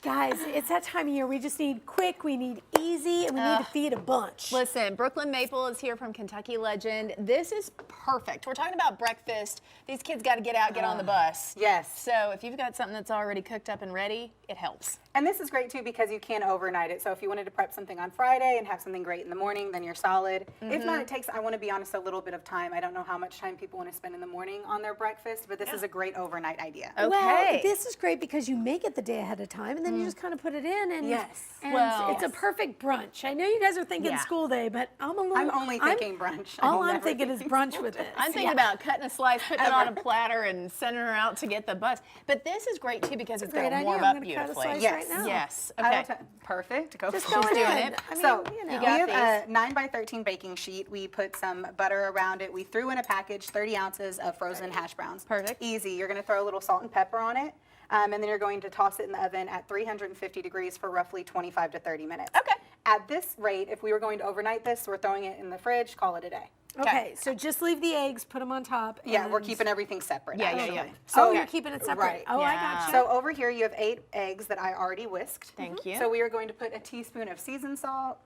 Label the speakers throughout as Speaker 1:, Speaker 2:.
Speaker 1: Guys, it's that time of year. We just need quick, we need easy, and we need to feed a bunch.
Speaker 2: Listen, Brooklyn Maple is here from Kentucky Legend. This is perfect. We're talking about breakfast. These kids got to get out, get on the bus.
Speaker 3: Yes.
Speaker 2: So if you've got something that's already cooked up and ready, it helps.
Speaker 3: And this is great too because you can overnight it. So if you wanted to prep something on Friday and have something great in the morning, then you're solid. If not, it takes, I want to be honest, a little bit of time. I don't know how much time people want to spend in the morning on their breakfast, but this is a great overnight idea.
Speaker 2: Okay.
Speaker 1: Well, this is great because you make it the day ahead of time, and then you just kind of put it in, and, and
Speaker 2: Well,
Speaker 1: it's a perfect brunch. I know you guys are thinking school day, but I'm
Speaker 3: only thinking brunch.
Speaker 1: All I'm thinking is brunch with this.
Speaker 2: I'm thinking about cutting a slice, putting it on a platter, and sending her out to get the bus. But this is great too because it's going to warm up beautifully.
Speaker 1: Right now.
Speaker 2: Yes.
Speaker 3: I will
Speaker 2: Okay.
Speaker 3: Perfect. Go
Speaker 1: Just
Speaker 3: for it.
Speaker 1: going
Speaker 2: doing
Speaker 1: in.
Speaker 2: it.
Speaker 1: I mean,
Speaker 3: So
Speaker 1: you know.
Speaker 3: we have a 9x13 baking sheet. We put some butter around it. We threw in a package, 30 ounces of frozen hash browns.
Speaker 2: Perfect.
Speaker 3: Easy. You're going to throw a little salt and pepper on it, and then you're going to toss it in the oven at 350 degrees for roughly 25 to 30 minutes.
Speaker 2: Okay.
Speaker 3: At this rate, if we were going to overnight this, we're throwing it in the fridge, call it a day.
Speaker 1: Okay, so just leave the eggs, put them on top.
Speaker 3: Yeah, we're
Speaker 1: and-
Speaker 3: keeping everything separate.
Speaker 2: Yeah, yeah,
Speaker 3: actually.
Speaker 2: yeah.
Speaker 1: So
Speaker 3: So,
Speaker 1: you're keeping it separate.
Speaker 3: Right.
Speaker 1: Oh, I
Speaker 2: Yeah.
Speaker 1: got you.
Speaker 3: So over here you have 8 eggs that I already whisked.
Speaker 2: Thank you.
Speaker 3: So we are going to put a teaspoon of seasoned salt.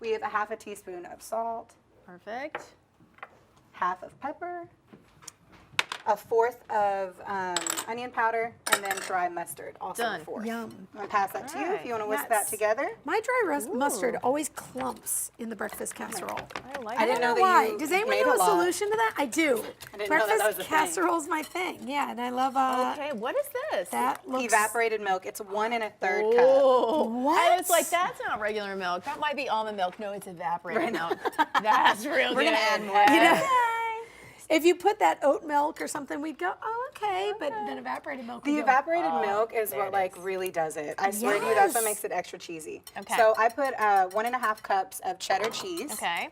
Speaker 3: We have a half a teaspoon of salt,
Speaker 2: Perfect.
Speaker 3: half of pepper, a fourth of onion powder, and then dry mustard, also
Speaker 2: Done.
Speaker 3: a fourth.
Speaker 1: Yum.
Speaker 3: I'm going to pass that to you if you want to whisk
Speaker 1: Yes.
Speaker 3: that together.
Speaker 1: My dry mustard always clumps in the breakfast casserole.
Speaker 2: I like
Speaker 3: I
Speaker 2: it.
Speaker 3: didn't know that
Speaker 1: Why?
Speaker 3: you
Speaker 1: Does anyone
Speaker 3: made
Speaker 1: know
Speaker 3: a
Speaker 1: a
Speaker 3: lot.
Speaker 1: solution to that? I do.
Speaker 3: I didn't know that
Speaker 1: Breakfast
Speaker 3: was a thing.
Speaker 1: casserole's my thing. Yeah, and I love
Speaker 2: Okay, what is this?
Speaker 1: that looks
Speaker 3: Evaporated milk. It's 1 1/3 cup.
Speaker 2: Oh,
Speaker 1: What?
Speaker 2: And it's like, that's not regular milk. That might be almond milk. No, it's evaporated milk. That's real
Speaker 3: We're
Speaker 2: good.
Speaker 3: gonna add more.
Speaker 1: You know, if you put that oat milk or something, we'd go, oh, okay. But then evaporated milk.
Speaker 3: The
Speaker 1: would go,
Speaker 3: evaporated milk is
Speaker 2: there
Speaker 3: what
Speaker 2: it
Speaker 3: like
Speaker 2: is.
Speaker 3: really does it. I swear to you, that's what
Speaker 1: Yes.
Speaker 3: makes it extra cheesy.
Speaker 2: Okay.
Speaker 3: So I put 1 1/2 cups of cheddar cheese.
Speaker 2: Okay.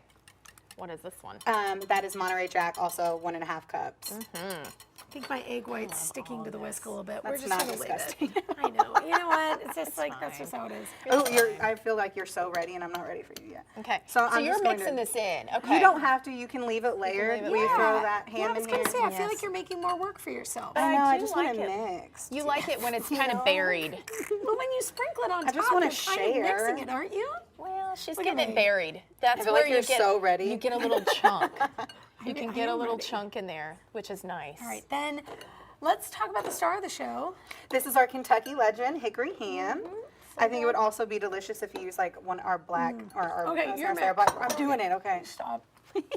Speaker 2: What is this one?
Speaker 3: That is Monterey Jack, also 1 1/2 cups.
Speaker 1: I think my egg white's sticking to the whisk a little bit. We're
Speaker 3: That's
Speaker 1: just
Speaker 3: not
Speaker 1: gonna leave
Speaker 3: disgusting.
Speaker 1: it. I know. You know what? It's just like that's
Speaker 2: fine.
Speaker 1: just how it is.
Speaker 3: Oh, I feel like you're so ready, and I'm not ready for you yet.
Speaker 2: Okay.
Speaker 3: So
Speaker 2: So
Speaker 3: I'm
Speaker 2: you're
Speaker 3: just going
Speaker 2: mixing
Speaker 3: to-
Speaker 2: this in. Okay.
Speaker 3: You don't have to. You can leave it layered.
Speaker 2: leave it
Speaker 3: We
Speaker 2: layered.
Speaker 3: throw that
Speaker 1: Yeah,
Speaker 3: ham
Speaker 1: I was
Speaker 3: in
Speaker 1: gonna
Speaker 3: here.
Speaker 1: say, I feel
Speaker 2: Yes.
Speaker 1: like you're making more work for yourself.
Speaker 3: I know. I
Speaker 2: do
Speaker 3: just
Speaker 2: like
Speaker 3: want it
Speaker 2: it.
Speaker 3: mixed.
Speaker 2: You like it when it's
Speaker 3: You
Speaker 2: kind
Speaker 3: know?
Speaker 2: of buried.
Speaker 1: Well, when you sprinkle it on top,
Speaker 3: just wanna
Speaker 1: you're kind of
Speaker 3: share.
Speaker 1: mixing it, aren't you?
Speaker 2: Well, she's
Speaker 1: Look at
Speaker 2: getting it
Speaker 1: me.
Speaker 2: buried. That's
Speaker 3: I feel
Speaker 2: where
Speaker 3: like
Speaker 2: you
Speaker 3: you're
Speaker 2: get
Speaker 3: so ready.
Speaker 2: You get a little chunk. You can
Speaker 1: I
Speaker 2: get a
Speaker 1: am
Speaker 2: little
Speaker 1: ready.
Speaker 2: chunk in there, which is nice.
Speaker 1: All right, then let's talk about the star of the show.
Speaker 3: This is our Kentucky Legend hickory ham. I think it would also be delicious if you use like our black or our
Speaker 1: Okay,
Speaker 3: I was
Speaker 1: you're
Speaker 3: gonna say our black. I'm doing it. Okay.
Speaker 1: Stop.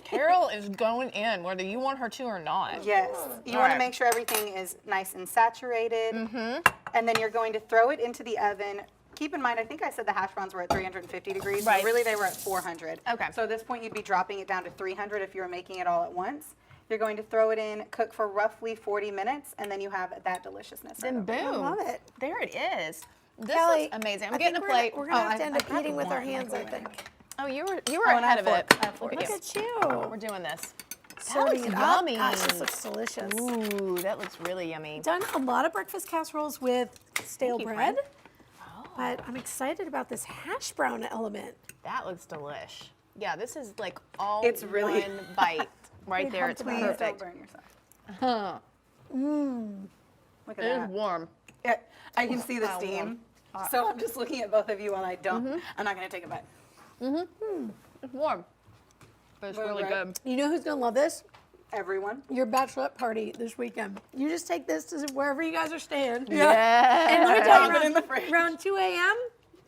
Speaker 2: Carol is going in, whether you want her to or not.
Speaker 3: Yes. You
Speaker 2: All
Speaker 3: want
Speaker 2: right.
Speaker 3: to make sure everything is nice and saturated. And then you're going to throw it into the oven. Keep in mind, I think I said the hash browns were at 350 degrees.
Speaker 2: Right.
Speaker 3: But really, they were at 400.
Speaker 2: Okay.
Speaker 3: So at this point, you'd be dropping it down to 300 if you were making it all at once. You're going to throw it in, cook for roughly 40 minutes, and then you have that deliciousness.
Speaker 2: Then
Speaker 3: right over.
Speaker 2: boom.
Speaker 1: love it.
Speaker 2: There it is. This
Speaker 1: Kelly,
Speaker 2: looks amazing. I'm
Speaker 1: I
Speaker 2: getting a
Speaker 1: think
Speaker 2: plate.
Speaker 1: We're gonna have to
Speaker 3: I-
Speaker 1: end
Speaker 3: I
Speaker 1: up
Speaker 3: grabbed
Speaker 1: eating with our
Speaker 3: one
Speaker 1: hands, I
Speaker 3: microwave.
Speaker 1: think.
Speaker 2: Oh, you were
Speaker 3: Oh, and I
Speaker 2: ahead
Speaker 3: have
Speaker 2: of it.
Speaker 3: fork. I have fork.
Speaker 2: Look at
Speaker 1: Look
Speaker 2: you.
Speaker 1: at you.
Speaker 2: We're doing this.
Speaker 1: Serving
Speaker 2: looks
Speaker 1: it up.
Speaker 2: yummy.
Speaker 1: Gosh, this looks delicious.
Speaker 2: Ooh, that looks really yummy.
Speaker 1: Done a lot of breakfast casseroles with stale
Speaker 2: you,
Speaker 1: bread,
Speaker 2: friend.
Speaker 1: but I'm excited about this hash brown element.
Speaker 2: That looks delish. Yeah, this is like all
Speaker 3: It's really-
Speaker 2: one bite right
Speaker 1: Big
Speaker 2: there.
Speaker 1: hump
Speaker 2: It's
Speaker 1: to bite.
Speaker 3: Please don't
Speaker 2: perfect.
Speaker 3: burn yourself.
Speaker 2: Huh.
Speaker 3: Look at
Speaker 2: It is
Speaker 3: that.
Speaker 2: warm.
Speaker 3: Yeah, I can see the
Speaker 2: Wow,
Speaker 3: steam. So I'm just looking at both of you while I don't. I'm not going to take a bite.
Speaker 2: It's warm. But it's
Speaker 3: Well,
Speaker 2: really
Speaker 3: right.
Speaker 2: good.
Speaker 1: You know who's gonna love this?
Speaker 3: Everyone.
Speaker 1: Your bachelorette party this weekend. You just take this to wherever you guys are staying.
Speaker 2: Yeah.
Speaker 1: And let me tell
Speaker 3: Pop it in
Speaker 1: you,
Speaker 3: the fridge.
Speaker 1: around 2 a.m., you're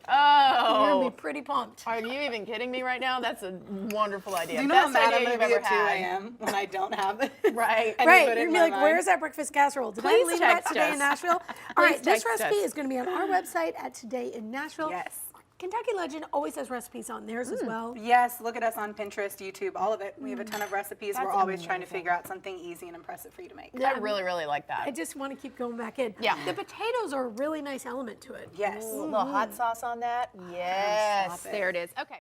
Speaker 2: Oh.
Speaker 1: gonna be pretty pumped.
Speaker 2: Are you even kidding me right now? That's a wonderful idea.
Speaker 3: Do you know how
Speaker 2: Best
Speaker 3: mad I'm
Speaker 2: idea
Speaker 3: going to
Speaker 2: you've
Speaker 3: be
Speaker 2: ever
Speaker 3: at 2
Speaker 2: had.
Speaker 3: a.m. when I don't have it?
Speaker 2: Right.
Speaker 3: And
Speaker 1: Right,
Speaker 3: put it
Speaker 1: you're
Speaker 3: in
Speaker 1: gonna be
Speaker 3: my
Speaker 1: like,
Speaker 3: mind.
Speaker 1: where's that breakfast casserole? Did
Speaker 2: Please
Speaker 1: I leave that
Speaker 2: text
Speaker 1: today
Speaker 2: us.
Speaker 1: in Nashville? All right, this
Speaker 2: text
Speaker 1: recipe
Speaker 2: us.
Speaker 1: is gonna be on our website at Today in Nashville.
Speaker 3: Yes.
Speaker 1: Kentucky Legend always has recipes on theirs as well.
Speaker 3: Yes, look at us on Pinterest, YouTube, all of it. We have a ton of recipes. We're
Speaker 2: That's
Speaker 3: always trying to
Speaker 2: amazing.
Speaker 3: figure out something easy and impressive for you to make.
Speaker 2: I really, really like that.
Speaker 1: I just want to keep going back in.
Speaker 2: Yeah.
Speaker 1: The potatoes are a really nice element to it.
Speaker 3: Yes.
Speaker 2: A little hot sauce on that. Yes.
Speaker 3: Stop it.
Speaker 2: There it is. Okay.